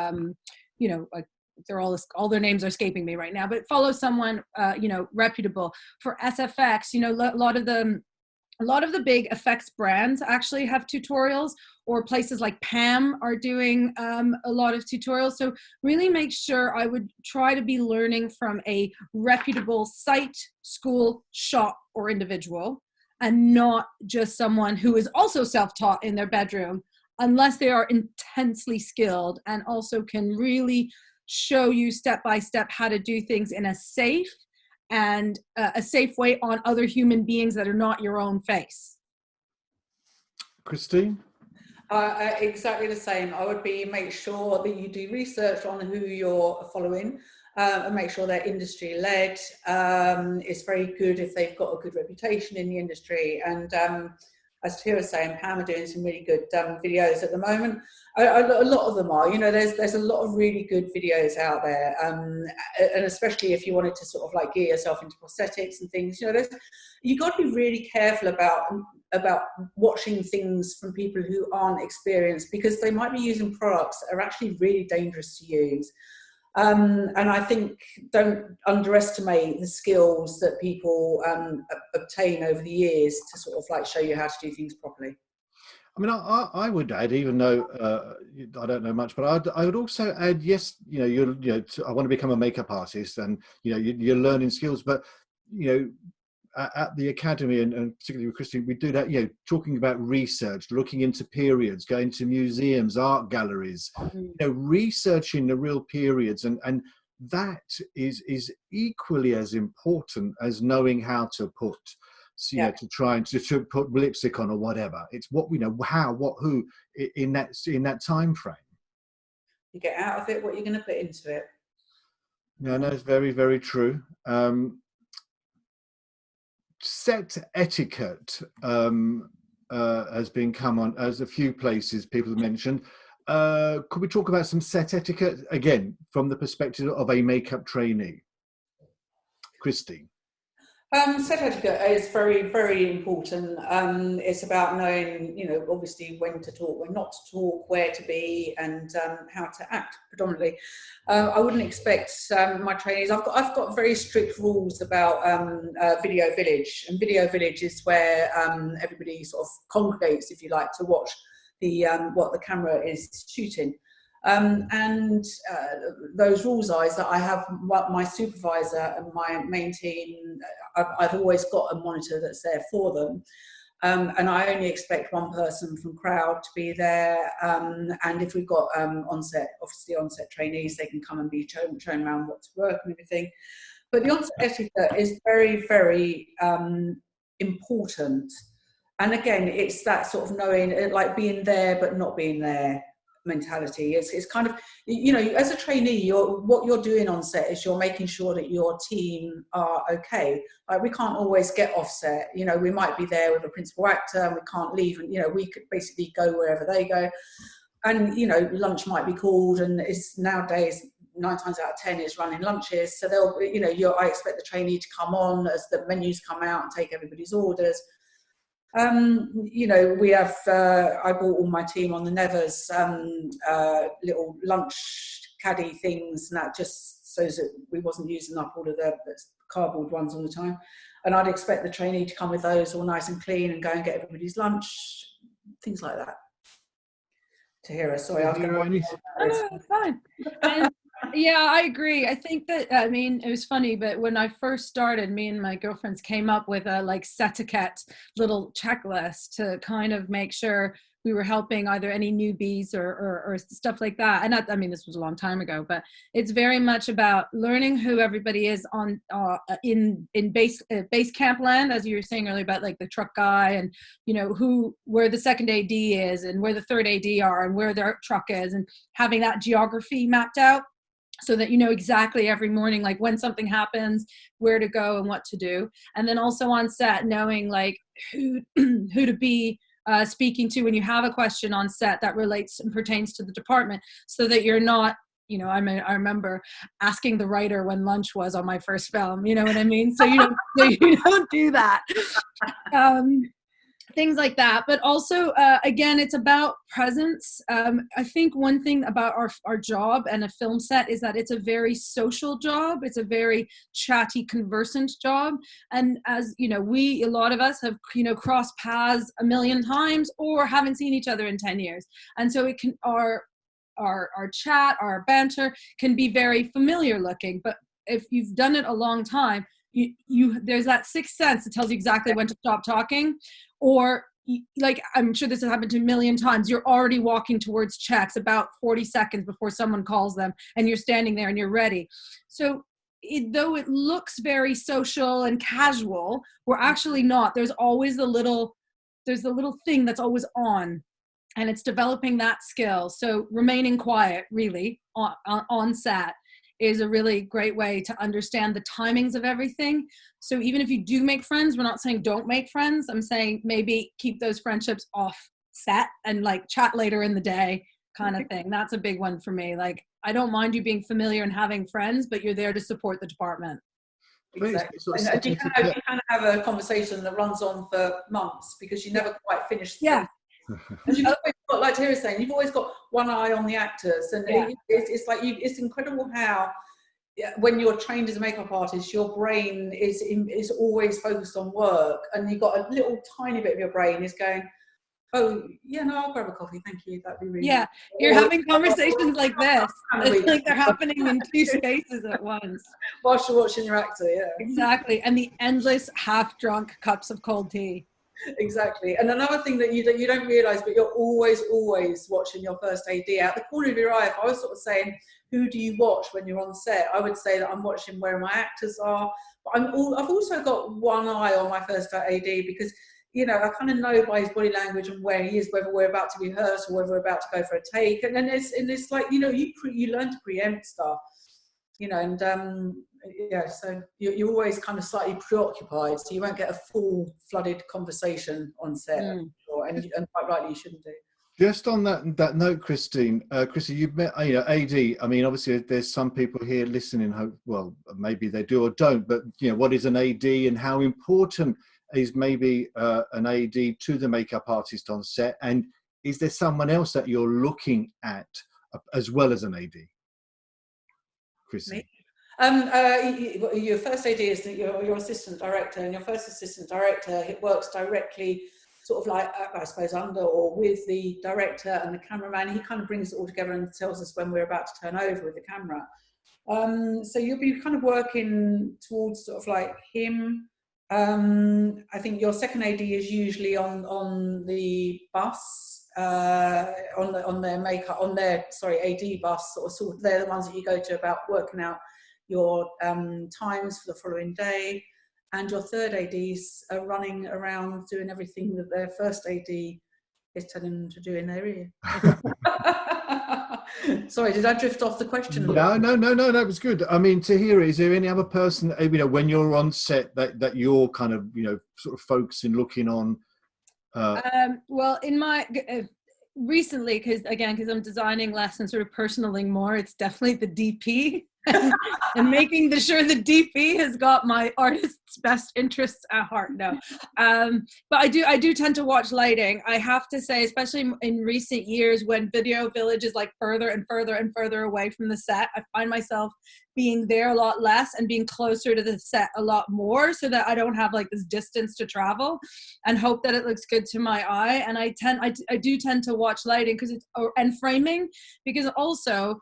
you know, like they're all their names are escaping me right now, but follow someone, you know, reputable. For SFX, you know, a lot of the big effects brands actually have tutorials, or places like Pam are doing a lot of tutorials. So really make sure, I would try to be learning from a reputable site, school, shop, or individual, and not just someone who is also self-taught in their bedroom, unless they are intensely skilled and also can really show you step by step how to do things in a safe and a safe way on other human beings that are not your own face. Christine? Exactly the same. I would make sure that you do research on who you're following, and make sure they're industry led. It's very good if they've got a good reputation in the industry. And as Tahira was saying, Pam are doing some really good videos at the moment. A lot of them are. You know, there's a lot of really good videos out there, and especially if you wanted to sort of like gear yourself into prosthetics and things. You know, you've got to be really careful about watching things from people who aren't experienced, because they might be using products that are actually really dangerous to use. And I think don't underestimate the skills that people obtain over the years to sort of like show you how to do things properly. I mean, I would add, even though I don't know much, but I would also add, yes, you know, I want to become a makeup artist, and you know, you're learning skills, but you know, at the academy, and particularly with Christine, we do that, you know, talking about research, looking into periods, going to museums, art galleries, you know, researching the real periods, and that is equally as important as knowing how to put, you know, to try and to put lipstick on or whatever. It's what we know, how, what, who in that time frame. You get out of it what you're going to put into it. No, it's very, very true. Set etiquette has been come on as a few places people have mentioned. Could we talk about some set etiquette again from the perspective of a makeup trainee? Christine. Set etiquette is very, very important. It's about knowing, you know, obviously when to talk, when not to talk, where to be, and how to act predominantly. I wouldn't expect my trainees. I've got very strict rules about Video Village, and Video Village is where everybody sort of congregates, if you like, to watch the what the camera is shooting. And those rules are is that I have my supervisor and my main team. I've always got a monitor that's there for them, and I only expect one person from crowd to be there. And if we've got onset trainees, they can come and be shown around what to work and everything. But the onset etiquette is very, very important. And again, it's that sort of knowing, like being there but not being there. mentality. It's kind of, you know, as a trainee, what you're doing on set is you're making sure that your team are okay. Like, we can't always get off set. You know, we might be there with a principal actor and we can't leave, and, you know, we could basically go wherever they go. And, you know, lunch might be called, and it's nowadays 9 times out of 10 it's running lunches. So they'll, you know, I expect the trainee to come on as the menus come out and take everybody's orders. You know, we have, I brought all my team on the Nevers, little lunch caddy things, and that just so that we wasn't using up all of the cardboard ones all the time. And I'd expect the trainee to come with those all nice and clean and go and get everybody's lunch, things like that. To hear us, sorry, I was going to. No, it's fine. And, yeah, I agree. I think that, I mean, it was funny, but when I first started, me and my girlfriends came up with a like etiquette little checklist to kind of make sure we were helping either any newbies or stuff like that. And I mean, this was a long time ago, but it's very much about learning who everybody is on in base camp land, as you were saying earlier about like the truck guy, and, you know, where the second AD is and where the third AD are and where their truck is, and having that geography mapped out, so that you know exactly every morning, like when something happens, where to go and what to do. And then also on set, knowing like who to be speaking to when you have a question on set that relates and pertains to the department, so that you're not, you know, I remember asking the writer when lunch was on my first film, you know what I mean? So you don't do that. Things like that. But also, again, it's about presence. I think one thing about our job and a film set is that it's a very social job. It's a very chatty, conversant job. And as you know, a lot of us have, you know, crossed paths a million times or haven't seen each other in 10 years. And so it can, our chat, our banter can be very familiar looking. But if you've done it a long time, there's that sixth sense that tells you exactly when to stop talking. Or, like, I'm sure this has happened to a million times, you're already walking towards checks about 40 seconds before someone calls them, and you're standing there and you're ready. So though it looks very social and casual, we're actually not. There's always the little thing that's always on, and it's developing that skill. So remaining quiet, really, on set is a really great way to understand the timings of everything. So even if you do make friends, we're not saying don't make friends. I'm saying maybe keep those friendships off set and like chat later in the day kind of thing. That's a big one for me. Like, I don't mind you being familiar and having friends, but you're there to support the department. Exactly. And you kind of have a conversation that runs on for months because you never quite finish. Yeah. And you've always got, like Terry's saying, you've always got one eye on the actors, and it's like it's incredible how when you're trained as a makeup artist, your brain is always focused on work, and you've got a little tiny bit of your brain is going, oh yeah, no, I'll grab a coffee, thank you, that'd be really nice. You're having conversations like this. It's like they're happening in two spaces at once whilst you're watching your actor. Yeah, exactly. And the endless half-drunk cups of cold tea. Exactly. And another thing that you don't realise, but you're always watching your first AD out the corner of your eye. If I was sort of saying, who do you watch when you're on set? I would say that I'm watching where my actors are. But I've also got one eye on my first AD because, you know, I kind of know by his body language and where he is, whether we're about to rehearse or whether we're about to go for a take. And then it's like, you know, you learn to preempt stuff, you know, and yeah, so you're always kind of slightly preoccupied, so you won't get a full flooded conversation on set, and quite rightly you shouldn't do. Just on that note, Christine, you've met, you know, AD. I mean, obviously, there's some people here listening. Well, maybe they do or don't, but you know, what is an AD and how important is maybe an AD to the makeup artist on set? And is there someone else that you're looking at as well as an AD? Christine. Your first AD is that your assistant director, and your first assistant director works directly, sort of like, I suppose, under or with the director and the cameraman. He kind of brings it all together and tells us when we're about to turn over with the camera. So you'll be kind of working towards sort of like him. I think your second AD is usually on the bus, on their AD bus, sort of they're the ones that you go to about working out your times for the following day. And your third ADs are running around doing everything that their first AD is telling them to do in their ear. Sorry, did I drift off the question? No, that was good. I mean, Tahira, is there any other person, when you're on set that you're kind of, sort of focusing, looking on? Well, in my recently, because I'm designing less and sort of personaling more, it's definitely the DP. And making sure the DP has got my artist's best interests at heart. No, but I do tend to watch lighting. I have to say, especially in recent years, when Video Village is like further and further and further away from the set, I find myself being there a lot less and being closer to the set a lot more, so that I don't have like this distance to travel and hope that it looks good to my eye. And I do tend to watch lighting and framing, because also,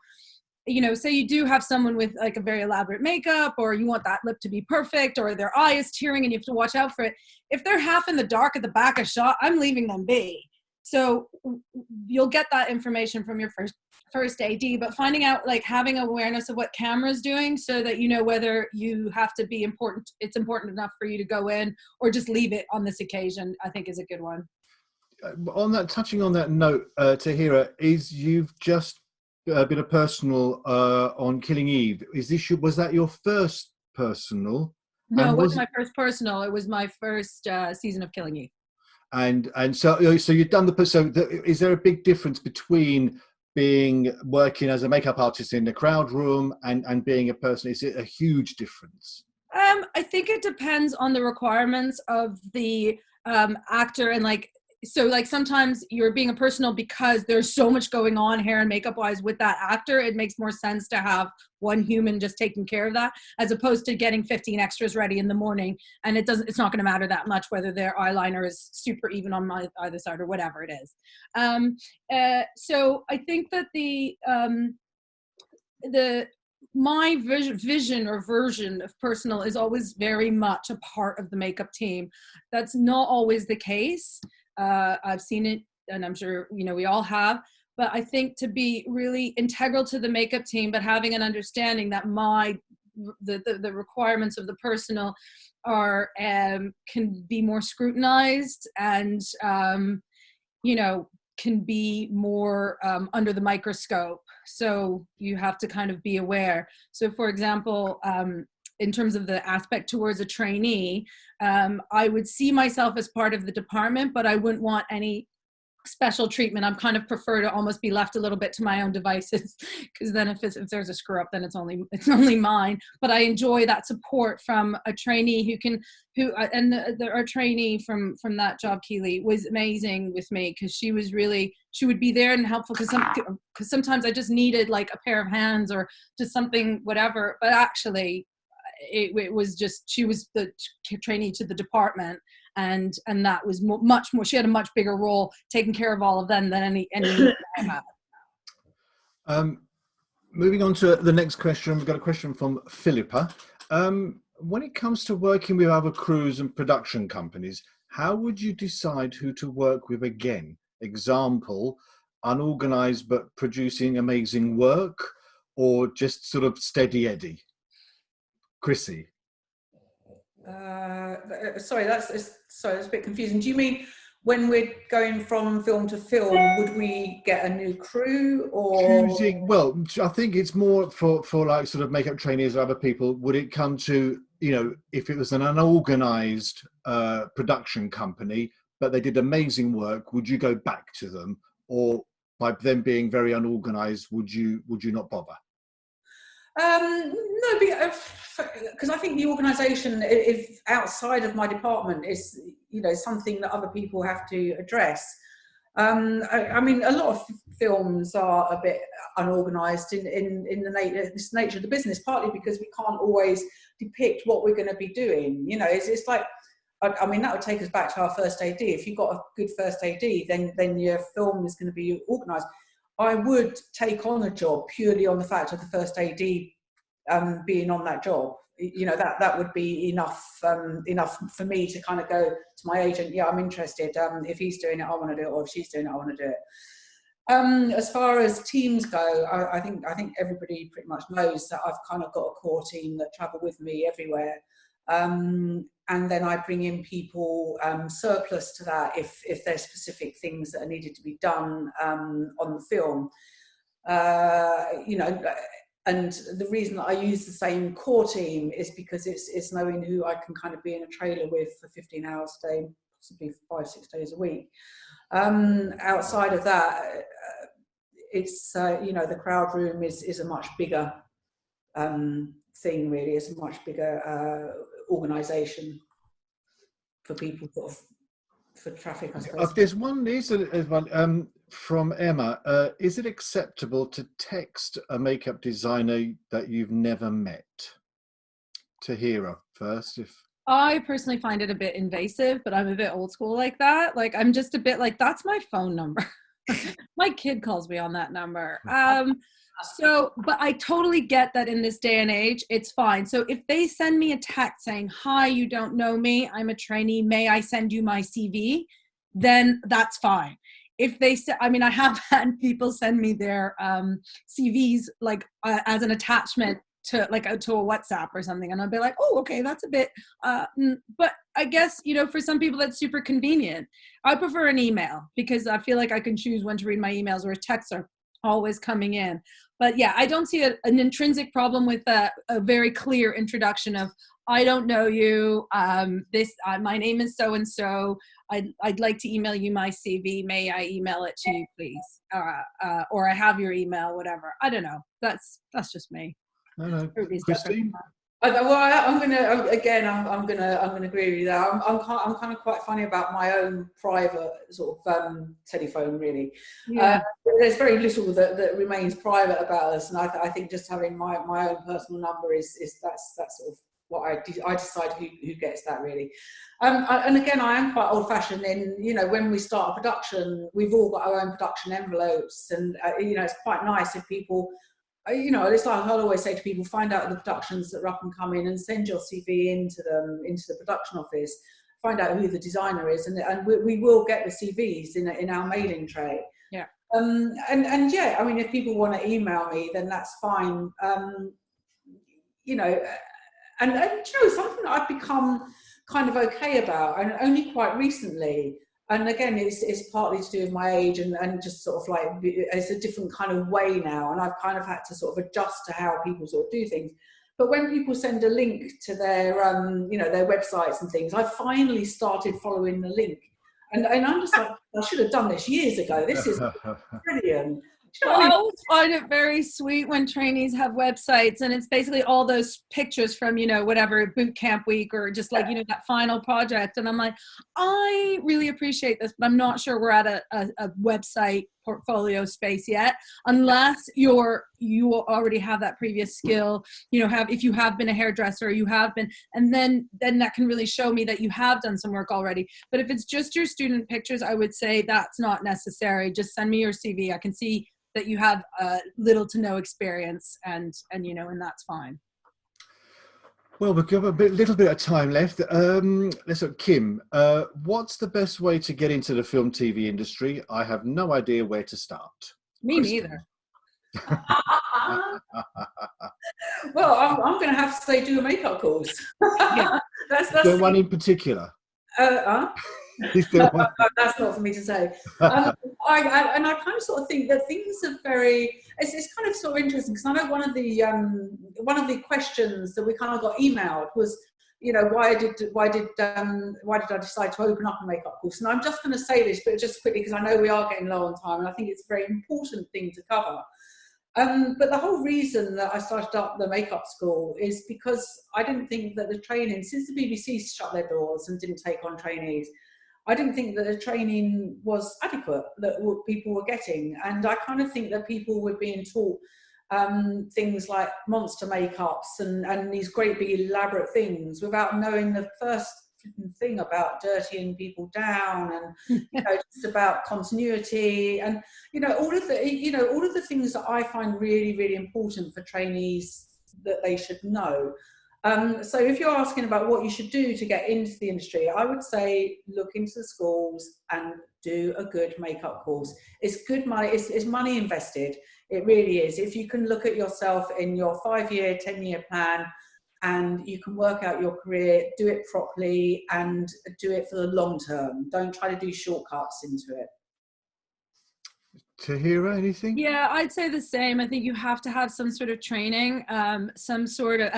say you do have someone with like a very elaborate makeup, or you want that lip to be perfect, or their eye is tearing and you have to watch out for it. If they're half in the dark at the back of shot, I'm leaving them be. So you'll get that information from your first AD, but finding out, like having awareness of what camera's doing, so that you know whether you have to be important, it's important enough for you to go in, or just leave it on this occasion, I think is a good one. Touching on that note, Tahira, you've just bit of personal on Killing Eve. Was that your first personal? No, it wasn't my first personal. It was my first season of Killing Eve. And so you've done is there a big difference between working as a makeup artist in the crowd room and being a person? Is it a huge difference? I think it depends on the requirements of the actor, and sometimes you're being a personal because there's so much going on hair and makeup wise with that actor. It makes more sense to have one human just taking care of that, as opposed to getting 15 extras ready in the morning, and it's not going to matter that much whether their eyeliner is super even on either side or whatever it is. So I think that my vision or version of personal is always very much a part of the makeup team. That's not always the case. I've seen it, and I'm sure we all have, but I think to be really integral to the makeup team, but having an understanding that the requirements of the personal are can be more scrutinized, and can be more under the microscope. So you have to kind of be aware. So for example, in terms of the aspect towards a trainee, I would see myself as part of the department, but I wouldn't want any special treatment. I'm kind of prefer to almost be left a little bit to my own devices, because then if there's a screw up, then it's only mine. But I enjoy that support from a trainee our trainee from that job, Keely, was amazing with me, because she would be there and helpful, because sometimes I just needed like a pair of hands or just something, whatever. But actually it was just, she was the trainee to the department, and that was much more, she had a much bigger role taking care of all of them than any I had. Moving on to the next question, we've got a question from Philippa. When it comes to working with other crews and production companies, how would you decide who to work with again? Example, unorganized but producing amazing work, or just sort of steady Eddie? Chrissy. Sorry, that's a bit confusing. Do you mean when we're going from film to film, would we get a new crew, or well, I think it's more for like sort of makeup trainees or other people. Would it come to, if it was an unorganized production company but they did amazing work, would you go back to them, or by them being very unorganized, would you not bother? No, because I think the organisation, if outside of my department, is something that other people have to address. I mean, a lot of films are a bit unorganised in the nature of the business, partly because we can't always depict what we're going to be doing. It's like, I mean, that would take us back to our first AD. If you've got a good first AD, then your film is going to be organised. I would take on a job purely on the fact of the first AD being on that job. That would be enough for me to kind of go to my agent, yeah, I'm interested. If he's doing it, I want to do it, or if she's doing it, I want to do it. As far as teams go, I think everybody pretty much knows that I've kind of got a core team that travel with me everywhere. And then I bring in people surplus to that if there's specific things that are needed to be done on the film. you know, and the reason that I use the same core team is because it's knowing who I can kind of be in a trailer with for 15 hours a day, possibly 5-6 days a week. Outside of that, it's you know, the crowd room is a much bigger thing, really. It's a much bigger organisation for people, sort of, for traffic, I suppose. There's one from Emma. Is it acceptable to text a makeup designer that you've never met? Tahira first, if. I personally find it a bit invasive, but I'm a bit old school like that. Like, I'm just a bit like, that's my phone number. My kid calls me on that number. But I totally get that in this day and age, it's fine. So if they send me a text saying, hi, you don't know me, I'm a trainee, may I send you my CV? Then that's fine. If they say, I mean, I have had people send me their CVs like as an attachment to like to a WhatsApp or something, and I'll be like, oh, okay, that's a bit but I guess, you know, for some people that's super convenient. I prefer an email because I feel like I can choose when to read my emails, whereas texts are always coming in. But yeah, I don't see an intrinsic problem with a very clear introduction of, I don't know you, my name is so and so, I'd like to email you my CV, may I email it to you, please? Or I have your email, whatever. I don't know. That's just me. No. Christine? Well, I'm gonna agree with you there. I'm kind of quite funny about my own private sort of telephone, really. Yeah. There's very little that remains private about us, and I think just having my own personal number is that's sort of what I decide who gets that, really. And again, I am quite old-fashioned in, you know, when we start a production, we've all got our own production envelopes, and you know, it's quite nice if people. You know, it's like I'll always say to people, find out the productions that are up and coming and send your CV into the production office, find out who the designer is, and we will get the CVs in our mailing tray. Yeah. And yeah, I mean, if people want to email me, then that's fine. You know, and you know, something that I've become kind of okay about, and only quite recently. And again, it's partly to do with my age and just sort of like, it's a different kind of way now. And I've kind of had to sort of adjust to how people sort of do things. But when people send a link to their, you know, their websites and things, I finally started following the link. And I'm just like, I should have done this years ago. This is brilliant. Well, I always find it very sweet when trainees have websites, and it's basically all those pictures from, you know, whatever boot camp week or just like, you know, that final project. And I'm like, I really appreciate this, but I'm not sure we're at a website portfolio space yet, unless you already have that previous skill, you know, if you have been a hairdresser, you have been, and then that can really show me that you have done some work already. But if it's just your student pictures, I would say that's not necessary. Just send me your CV. I can see that you have little to no experience, and you know, and that's fine. Well, we've got a little bit of time left. Let's look, Kim, what's the best way to get into the film TV industry? I have no idea where to start. Me neither. Well, I'm going to have to say do a makeup course. Yeah. That's there one in particular? Is there one? That's not for me to say. I kind of sort of think that things are very. It's kind of sort of interesting, because I know one of the questions that we kind of got emailed was, you know, why did I decide to open up a makeup course? And I'm just going to say this, but just quickly, because I know we are getting low on time, and I think it's a very important thing to cover. But the whole reason that I started up the makeup school is because I didn't think that the training, since the BBC shut their doors and didn't take on trainees, I didn't think that the training was adequate, that what people were getting. And I kind of think that people were being taught things like monster makeups and these great big elaborate things without knowing the first thing about dirtying people down, and you know, just about continuity, and you know, all of the things that I find really, really important for trainees that they should know. So if you're asking about what you should do to get into the industry, I would say look into the schools and do a good makeup course. It's good money, it's money invested. It really is. If you can look at yourself in your 5-year, 10-year plan, and you can work out your career, do it properly, and do it for the long term. Don't try to do shortcuts into it. Tahira, anything? Yeah, I'd say the same. I think you have to have some sort of training, some sort of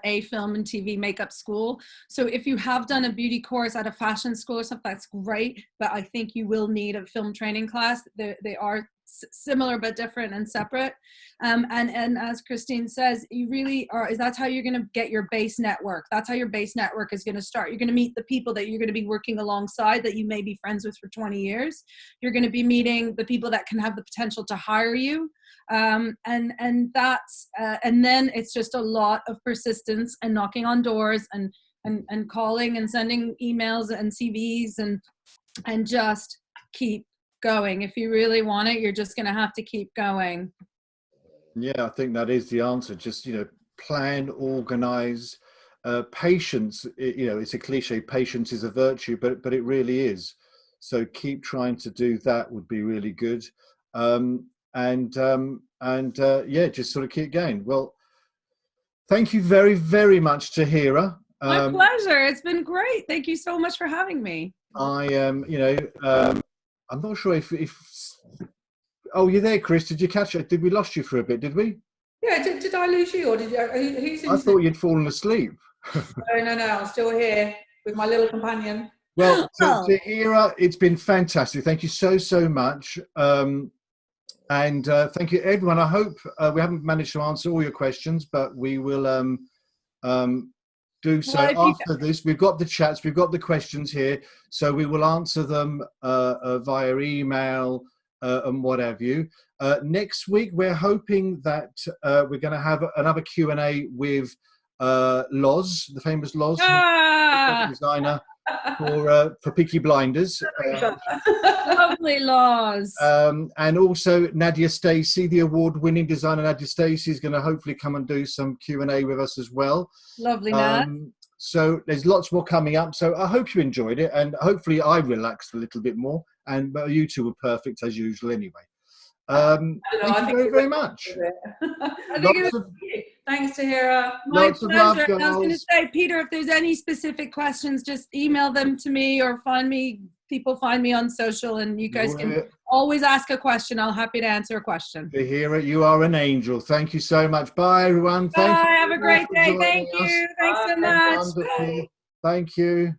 a film and TV makeup school. So if you have done a beauty course at a fashion school or something, that's great. But I think you will need a film training class. They are similar but different and separate. And as Christine says, you really are. That's how you're going to get your base network. That's how your base network is going to start. You're going to meet the people that you're going to be working alongside that you may be friends with for 20 years. You're going to be meeting the people that can have the potential to hire you. And then it's just a lot of persistence and knocking on doors and calling and sending emails and CVs and just keep going. If you really want it, you're just going to have to keep going. Yeah, I think that is the answer. Just, you know, plan, organize, patience. You know, it's a cliche, patience is a virtue, but it really is. So keep trying to do that would be really good. Yeah, just sort of keep going. Well, thank you very, very much, Tahira. My pleasure. It's been great. Thank you so much for having me. I'm not sure if oh, you're there, Chris. Did you catch it? Did we lost you for a bit? Did we? Yeah. Did I lose you, or did you? Who's in? I thought you'd fallen asleep. No. I'm still here with my little companion. Well, Tahira, it's been fantastic. Thank you so much. And thank you, everyone. I hope we haven't managed to answer all your questions, but we will do so after this. We've got the chats, we've got the questions here, so we will answer them via email and what have you. Next week, we're hoping that we're going to have another Q&A with Loz, the famous Loz, designer for Peaky Blinders. Lovely Loz. And also Nadia Stacey, the award-winning designer Nadia Stacey, is going to hopefully come and do some Q&A with us as well. Lovely, Nat. So there's lots more coming up. So I hope you enjoyed it, and hopefully I relaxed a little bit more. And you two were perfect as usual anyway. Thank you very, very much. Thanks, Tahira. My pleasure. I was going to say, Peter, if there's any specific questions, just email them to me or find me. People find me on social, and you guys can always ask a question. I'm happy to answer a question. Tahira, you are an angel. Thank you so much. Bye, everyone. Bye. Have a great day. Thank you. Thanks so much. Thank you.